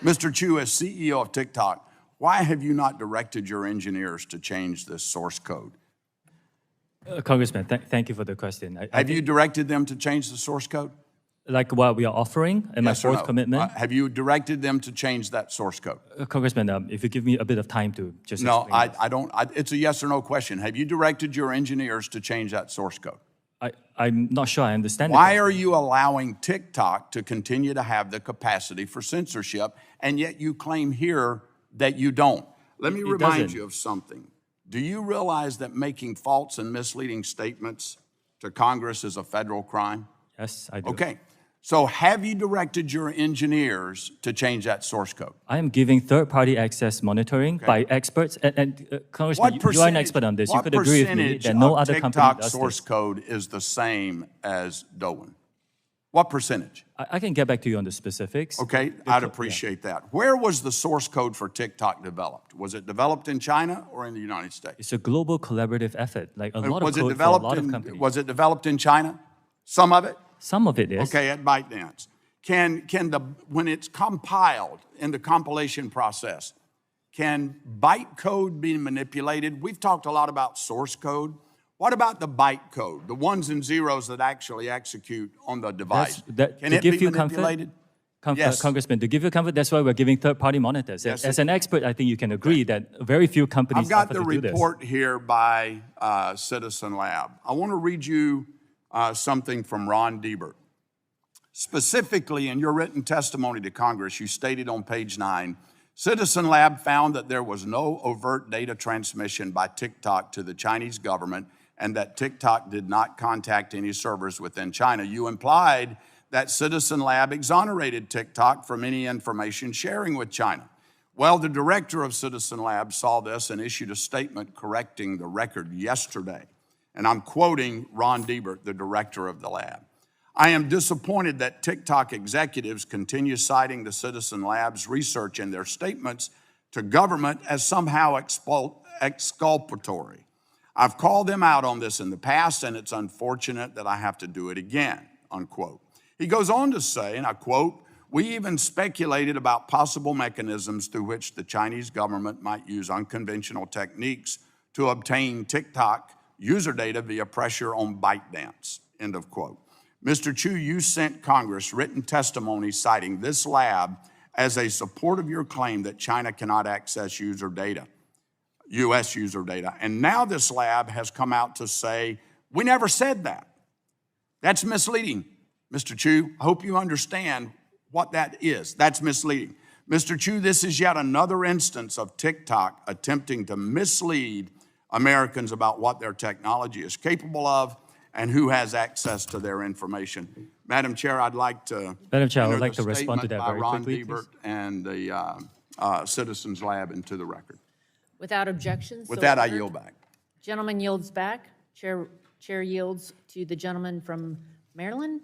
Mr. Chu, as CEO of TikTok, why have you not directed your engineers to change this source code? Congressman, thank you for the question. Have you directed them to change the source code? Like what we are offering and Yes my or fourth no? commitment? Have you directed them to change that source code? Congressman, if you give me a bit of time to just No, explain this. I don't. It's a yes or no question. Have you directed your engineers to change that source code? I'm not sure I understand. Why are you allowing TikTok to continue to have the capacity for censorship, and yet you claim here that you don't? Let me remind you of something. Do you realize that making false and misleading statements to Congress is a federal crime? Yes, I do. Okay. So have you directed your engineers to change that source code? I am giving third-party access monitoring by experts. And Congressman, you are an expert on this. You could agree with me that no other company TikTok does source this. code is the same as Doan? What percentage? I can get back to you on the specifics. Okay, I'd appreciate that. Where was the source code for TikTok developed? Was it developed in China or in the United States? It's a global collaborative effort, like a lot of Was it code for a developed lot of in, companies. was it developed in China? Some of it? Some of it is. Okay, at ByteDance. When it's compiled in the compilation process, can bytecode be manipulated? We've talked a lot about source code. What about the bytecode, the ones and zeros that actually execute on the device? Can it be manipulated? Yes. Congressman, to give you comfort, that's why we're giving third-party monitors. Yes, As an expert, I think you can agree that very few companies I've got offer the to do this. report here by Citizen Lab. I want to read you something from Ron Diebert. Specifically, in your written testimony to Congress, you stated on page 9, Citizen Lab found that there was no overt data transmission by TikTok to the Chinese government and that TikTok did not contact any servers within China. You implied that Citizen Lab exonerated TikTok from any information sharing with China. Well, the director of Citizen Lab saw this and issued a statement correcting the record yesterday. And I'm quoting Ron Diebert, the director of the lab. I am disappointed that TikTok executives continue citing the Citizen Lab's research in their statements to government as somehow exculpatory. I've called them out on this in the past, and it's unfortunate that I have to do it again, unquote. He goes on to say, and I quote, we even speculated about possible mechanisms through which the Chinese government might use unconventional techniques to obtain TikTok user data via pressure on ByteDance, end of quote. Mr. Chu, you sent Congress written testimony citing this lab as a support of your claim that China cannot access user data, U.S. user data. And now this lab has come out to say, we never said that. That's misleading, Mr. Chu. I hope you understand what that is. That's misleading. Mr. Chu, this is yet another instance of TikTok attempting to mislead Americans about what their technology is capable of and who has access to their information. Madam Chair, I'd like to Madam Chair, I would like to respond to that very Ron quickly, Diebert and the Citizens Lab into the record. Without objections. With so that, I ordered. yield back. Gentleman yields back. Chair yields to the gentleman from Maryland.